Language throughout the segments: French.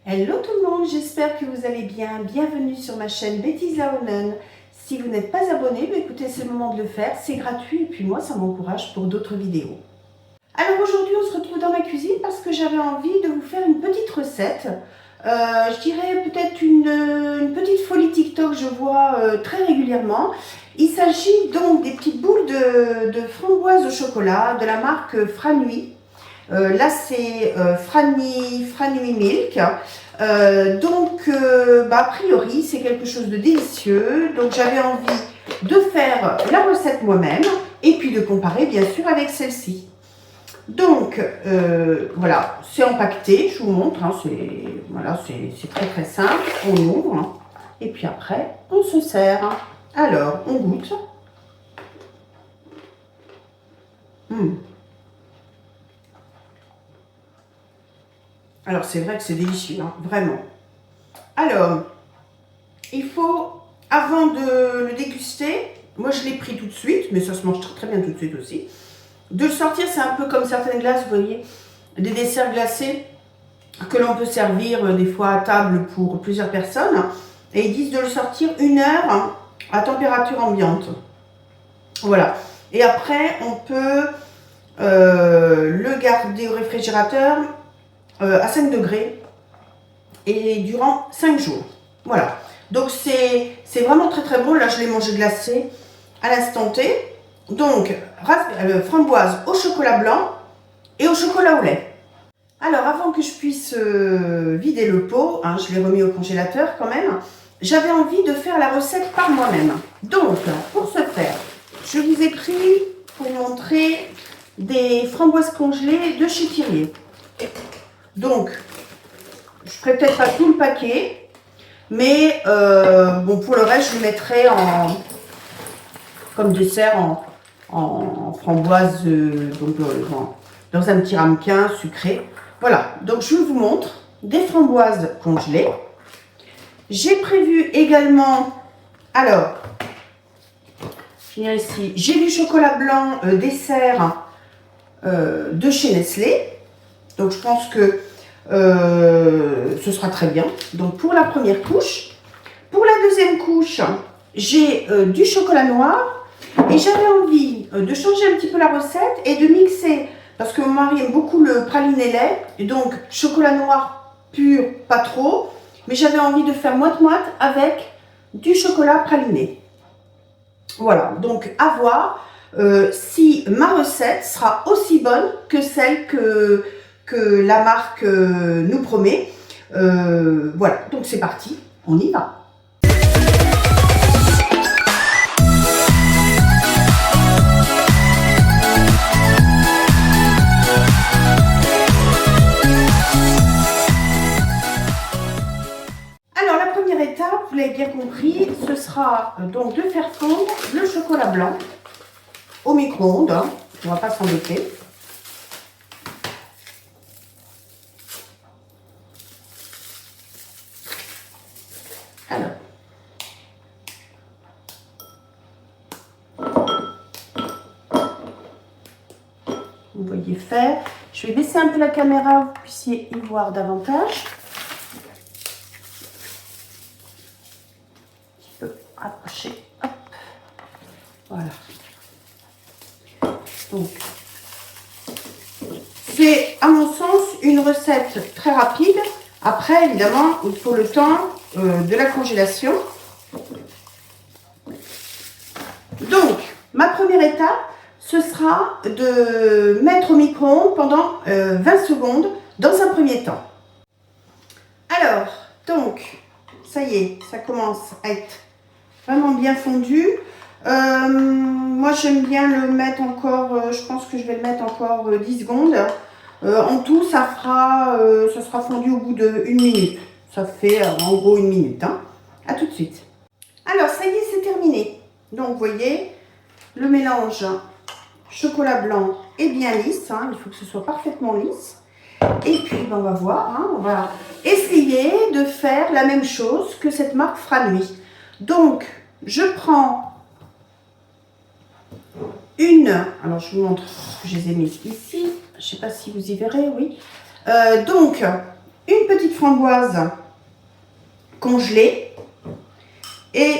Hello tout le monde, j'espère que vous allez bien. Bienvenue sur ma chaîne Betty Zaonen. Si vous n'êtes pas abonné, écoutez, c'est le moment de le faire, c'est gratuit et puis moi ça m'encourage pour d'autres vidéos. Alors aujourd'hui on se retrouve dans ma cuisine parce que j'avais envie de vous faire une petite recette. Je dirais peut-être une petite folie TikTok, je vois très régulièrement. Il s'agit donc des petites boules de framboise au chocolat de la marque Franui. Là c'est Franui Milk. A priori c'est quelque chose de délicieux, donc j'avais envie de faire la recette moi-même et puis de comparer bien sûr avec celle-ci. Donc voilà, c'est empaqueté, je vous montre, hein, c'est très très simple, on ouvre hein, et puis après on se sert. Alors on goûte. Alors c'est vrai que c'est délicieux, hein, vraiment. Alors, il faut, avant de le déguster, moi je l'ai pris tout de suite, mais ça se mange très bien tout de suite aussi. De le sortir, c'est un peu comme certaines glaces, vous voyez, des desserts glacés que l'on peut servir des fois à table pour plusieurs personnes. Et ils disent de le sortir 1 heure hein, à température ambiante. Voilà. Et après, on peut le garder au réfrigérateur à 5 degrés et durant 5 jours. Voilà. Donc c'est vraiment très très bon. Là, je l'ai mangé glacé à l'instant T. Donc, framboise au chocolat blanc et au chocolat au lait. Alors, avant que je puisse vider le pot, hein, je l'ai remis au congélateur quand même, j'avais envie de faire la recette par moi-même. Donc, pour ce faire, je vous ai pris, pour montrer, des framboises congelées de chez Thirier. Donc, je ne ferai peut-être pas tout le paquet, mais bon, pour le reste, je le mettrai comme dessert en framboise, dans un petit ramequin sucré. Voilà, donc je vous montre des framboises congelées. J'ai prévu également, alors, je viens ici, j'ai du chocolat blanc dessert de chez Nestlé. Donc je pense que ce sera très bien. Donc pour la première couche. Pour la deuxième couche, j'ai du chocolat noir et j'avais envie de changer un petit peu la recette et de mixer, parce que mon mari aime beaucoup le praliné lait, et donc chocolat noir pur, pas trop, mais j'avais envie de faire moite-moite avec du chocolat praliné. Voilà, donc à voir si ma recette sera aussi bonne que celle que la marque nous promet. Voilà, donc c'est parti, on y va. Alors la première étape, vous l'avez bien compris, ce sera donc de faire fondre le chocolat blanc au micro-ondes, hein, on ne va pas s'embêter. Alors, vous voyez faire. Je vais baisser un peu la caméra, pour que vous puissiez y voir davantage. Un petit peu rapprocher. Hop. Voilà. Donc, c'est à mon sens une recette très rapide. Après, évidemment, il faut le temps de la congélation. Donc, ma première étape, ce sera de mettre au micro-ondes pendant 20 secondes dans un premier temps. Alors, donc, ça y est, ça commence à être vraiment bien fondu. Moi, j'aime bien le mettre encore, je pense que je vais le mettre encore 10 secondes. En tout, ça sera fondu au bout de 1 minute. Ça fait en gros 1 minute. Hein. À tout de suite. Alors, ça y est, c'est terminé. Donc, vous voyez, le mélange chocolat blanc est bien lisse. Hein, il faut que ce soit parfaitement lisse. Et puis, ben, on va voir. Hein, on va essayer de faire la même chose que cette marque Franui. Donc, je prends alors je vous montre, je les ai mis ici. Je ne sais pas si vous y verrez, oui. Donc, une petite framboise congelée. Et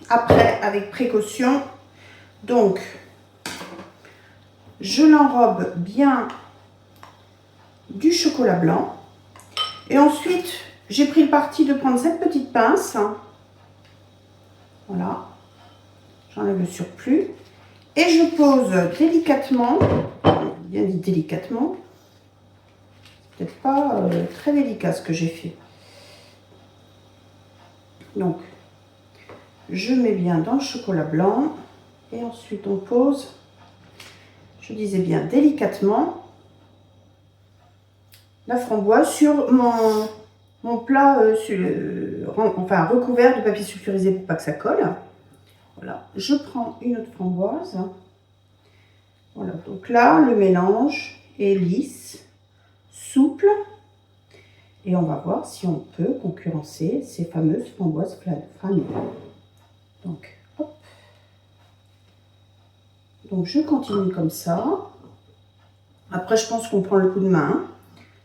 après, avec précaution, donc, je l'enrobe bien du chocolat blanc. Et ensuite, j'ai pris le parti de prendre cette petite pince. Voilà. J'enlève le surplus. Et je pose délicatement, bien dit délicatement, peut-être pas très délicat ce que j'ai fait. Donc, je mets bien dans le chocolat blanc. Et ensuite, on pose, je disais bien délicatement, la framboise sur mon plat, enfin recouvert de papier sulfurisé pour pas que ça colle. Voilà, je prends une autre framboise. Voilà, donc là, le mélange est lisse, souple. Et on va voir si on peut concurrencer ces fameuses framboises fanées. Donc, hop. Donc, je continue comme ça. Après, je pense qu'on prend le coup de main.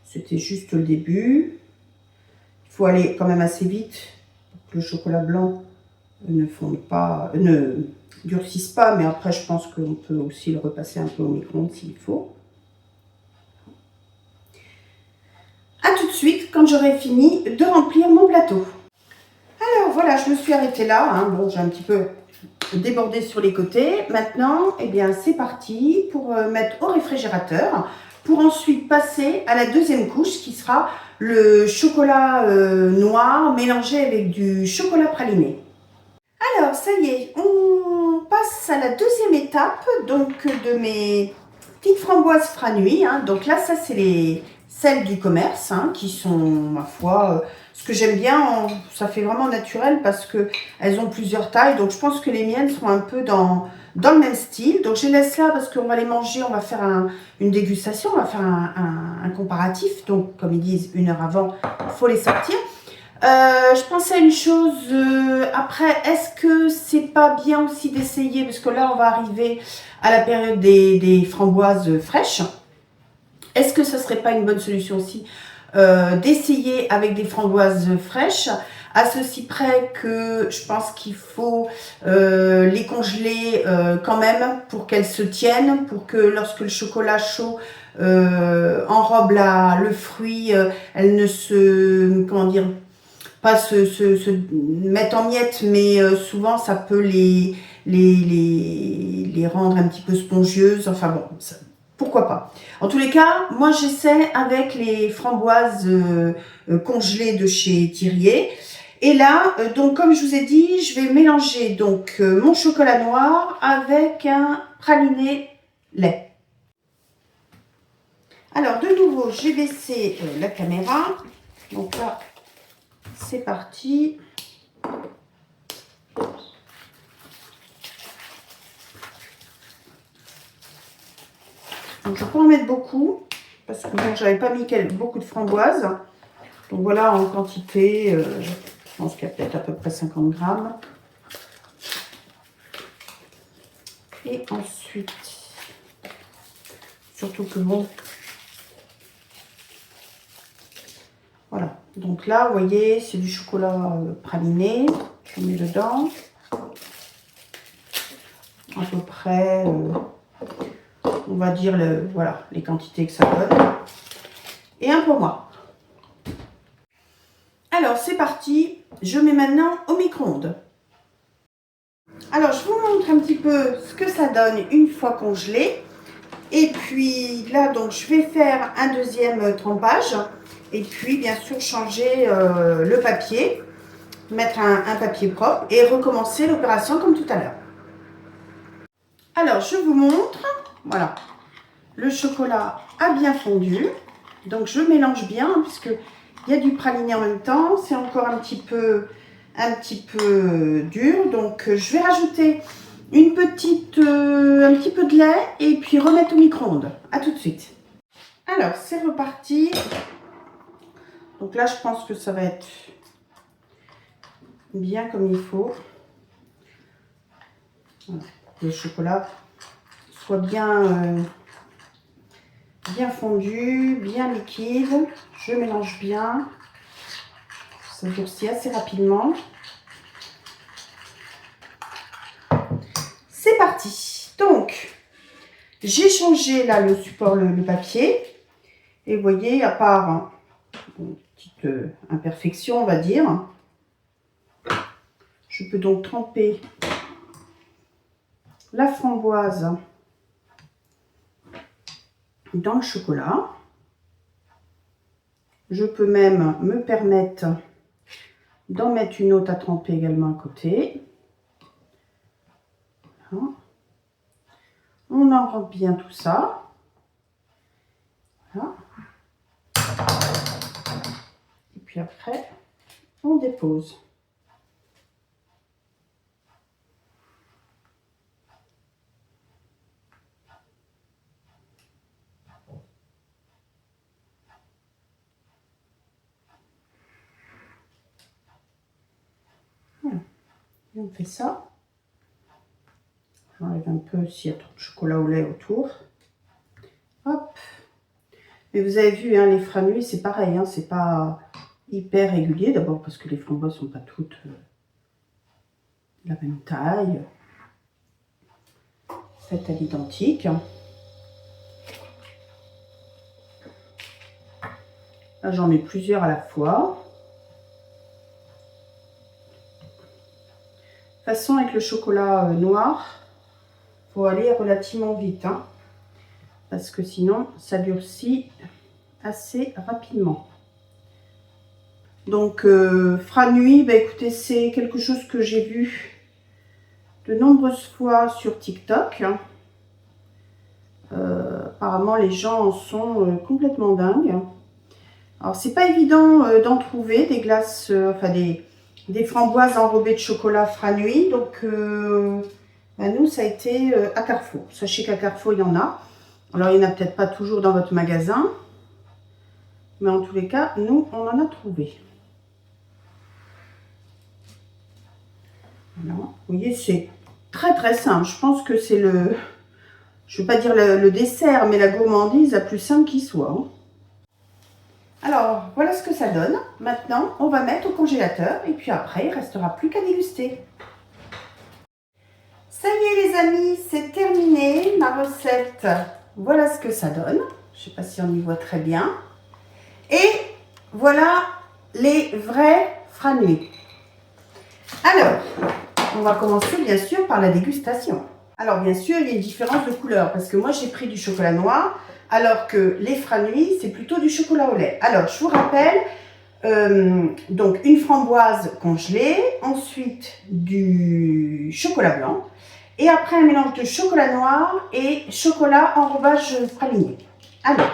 C'était juste le début. Il faut aller quand même assez vite pour que le chocolat blanc ne fonde pas, ne durcisse pas. Mais après, je pense qu'on peut aussi le repasser un peu au micro-ondes s'il faut. A tout de suite quand j'aurai fini de remplir mon plateau. Alors voilà, je me suis arrêtée là. Hein. Bon, j'ai un petit peu débordé sur les côtés. Maintenant, eh bien, c'est parti pour mettre au réfrigérateur. Pour ensuite passer à la deuxième couche qui sera le chocolat noir mélangé avec du chocolat praliné. Alors, ça y est, on passe à la deuxième étape donc de mes petites framboises Franui. Hein. Donc là, ça, c'est celles du commerce hein, qui sont, ma foi, ce que j'aime bien. Ça fait vraiment naturel parce qu'elles ont plusieurs tailles. Donc, je pense que les miennes sont un peu dans le même style. Donc, je les laisse là parce qu'on va les manger. On va faire une dégustation. On va faire un comparatif. Donc, comme ils disent, 1 heure avant, il faut les sortir. Je pensais à une chose, après, est-ce que c'est pas bien aussi d'essayer, parce que là on va arriver à la période des framboises fraîches, est-ce que ce serait pas une bonne solution aussi d'essayer avec des framboises fraîches, à ceci près que je pense qu'il faut les congeler quand même pour qu'elles se tiennent, pour que lorsque le chocolat chaud enrobe le fruit, elles ne se, comment dire, pas se mettre en miettes, mais souvent ça peut les rendre un petit peu spongieuses. Enfin bon, ça, pourquoi pas. En tous les cas, moi j'essaie avec les framboises congelées de chez Thirier. Et là, donc comme je vous ai dit, je vais mélanger donc mon chocolat noir avec un praliné lait. Alors de nouveau, j'ai baissé la caméra. Donc là, c'est parti. Donc je peux en mettre beaucoup parce que bon, j'avais pas mis beaucoup de framboises. Donc voilà, en quantité, je pense qu'il y a peut-être à peu près 50 grammes. Et ensuite, surtout que bon, voilà. Donc là, vous voyez, c'est du chocolat praliné. Je mets dedans. À peu près, on va dire, voilà, les quantités que ça donne. Et un pour moi. Alors, c'est parti. Je mets maintenant au micro-ondes. Alors, je vous montre un petit peu ce que ça donne une fois congelé. Et puis là, donc, je vais faire un deuxième trempage. Et puis, bien sûr, changer le papier. Mettre un papier propre et recommencer l'opération comme tout à l'heure. Alors, je vous montre. Voilà. Le chocolat a bien fondu. Donc, je mélange bien puisque il y a du praliné en même temps. C'est encore un petit peu dur. Donc, je vais rajouter un petit peu de lait et puis remettre au micro-ondes. À tout de suite. Alors, c'est reparti. Donc là, je pense que ça va être bien comme il faut. Voilà. Le chocolat soit bien bien fondu, bien liquide. Je mélange bien. Ça durcit assez rapidement. C'est parti. Donc, j'ai changé là le support, le papier. Et vous voyez, à part une petite imperfection, on va dire, je peux donc tremper la framboise dans le chocolat. Je peux même me permettre d'en mettre une autre à tremper également à côté. Voilà. On enrobe bien tout ça. Voilà. Et puis après, on dépose. Voilà. Et on fait ça. J'enlève un peu s'il y a trop de chocolat au lait autour. Hop. Mais vous avez vu, hein, les frannuis, c'est pareil, hein, c'est pas hyper régulier. D'abord parce que les framboises sont pas toutes de la même taille. Faites à l'identique. Là, j'en mets plusieurs à la fois. De toute façon, avec le chocolat noir, il faut aller relativement vite, hein, parce que sinon, ça durcit assez rapidement. Donc, franui, bah, écoutez, c'est quelque chose que j'ai vu de nombreuses fois sur TikTok. Apparemment, les gens en sont complètement dingues. Alors, c'est pas évident d'en trouver des glaces, enfin des framboises enrobées de chocolat franui. Donc, bah, nous, ça a été à Carrefour. Sachez qu'à Carrefour, il y en a. Alors, il n'y en a peut-être pas toujours dans votre magasin. Mais en tous les cas, nous, on en a trouvé. Voilà. Vous voyez, c'est très très simple. Je pense que c'est le... Je ne veux pas dire le dessert, mais la gourmandise la plus simple qui soit. Hein. Alors, voilà ce que ça donne. Maintenant, on va mettre au congélateur. Et puis après, il ne restera plus qu'à déguster. Ça y est les amis, c'est terminé. Ma recette, voilà ce que ça donne. Je ne sais pas si on y voit très bien. Et voilà les vrais franui. Alors, on va commencer bien sûr par la dégustation. Alors bien sûr, il y a une différence de couleur parce que moi j'ai pris du chocolat noir alors que les franui c'est plutôt du chocolat au lait. Alors je vous rappelle, donc une framboise congelée, ensuite du chocolat blanc et après un mélange de chocolat noir et chocolat enrobage praliné. Alors,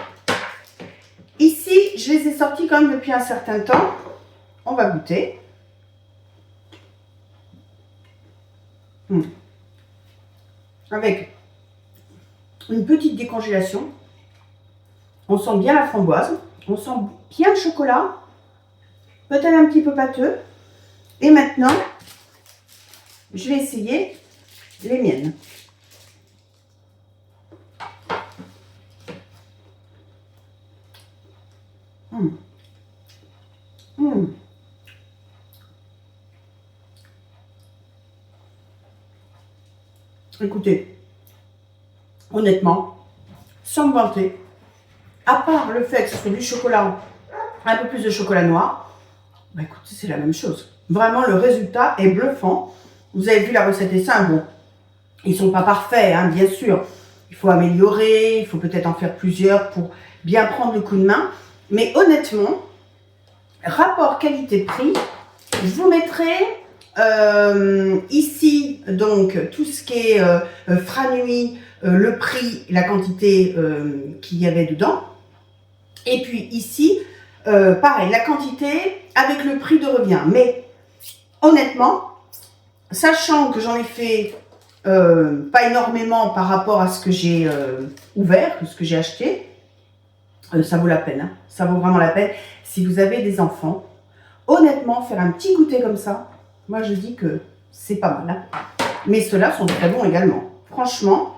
ici je les ai sortis quand même depuis un certain temps. On va goûter. Avec une petite décongélation. On sent bien la framboise. On sent bien le chocolat. Peut-être un petit peu pâteux. Et maintenant, je vais essayer les miennes. Écoutez, honnêtement, sans me vanter, à part le fait que ce soit du chocolat, un peu plus de chocolat noir, bah écoutez, c'est la même chose. Vraiment, le résultat est bluffant. Vous avez vu, la recette est simple. Bon, ils ne sont pas parfaits, hein, bien sûr. Il faut améliorer, il faut peut-être en faire plusieurs pour bien prendre le coup de main. Mais honnêtement, rapport qualité-prix, je vous mettrai ici donc tout ce qui est franui, le prix, la quantité qu'il y avait dedans. Et puis ici, pareil, la quantité avec le prix de revient. Mais honnêtement, sachant que j'en ai fait pas énormément par rapport à ce que j'ai ouvert, ce que j'ai acheté, ça vaut la peine. Hein. Ça vaut vraiment la peine. Si vous avez des enfants, honnêtement, faire un petit goûter comme ça, moi je dis que c'est pas mal. Hein. Mais ceux-là sont très bons également. Franchement,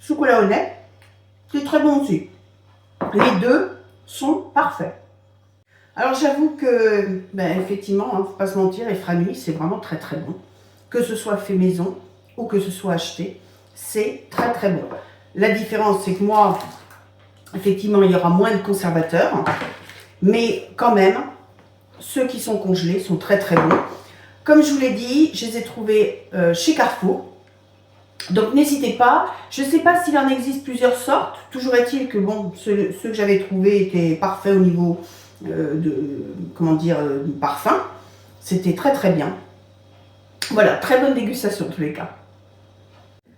chocolat au lait, c'est très bon aussi. Les deux sont parfaits. Alors j'avoue que, effectivement, faut pas se mentir, les Franui, c'est vraiment très très bon. Que ce soit fait maison ou que ce soit acheté, c'est très très bon. La différence, c'est que moi, effectivement, il y aura moins de conservateurs, mais quand même, ceux qui sont congelés sont très très bons. Comme je vous l'ai dit, je les ai trouvés chez Carrefour. Donc n'hésitez pas, je ne sais pas s'il en existe plusieurs sortes, toujours est-il que bon, ceux que j'avais trouvés étaient parfaits au niveau du parfum. C'était très très bien. Voilà, très bonne dégustation en tous les cas.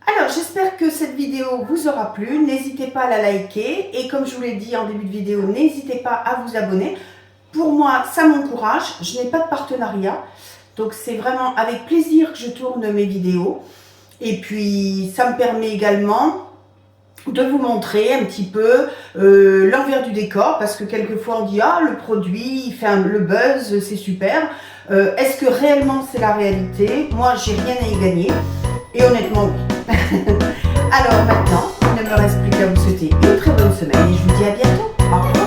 Alors j'espère que cette vidéo vous aura plu, n'hésitez pas à la liker et comme je vous l'ai dit en début de vidéo, n'hésitez pas à vous abonner. Pour moi, ça m'encourage, je n'ai pas de partenariat, donc c'est vraiment avec plaisir que je tourne mes vidéos. Et puis, ça me permet également de vous montrer un petit peu l'envers du décor, parce que quelquefois on dit « Ah, le produit, il fait le buzz, c'est super ». Est-ce que réellement c'est la réalité? Moi, j'ai rien à y gagner. Et honnêtement, oui. Alors maintenant, il ne me reste plus qu'à vous souhaiter une très bonne semaine et je vous dis à bientôt. Au revoir.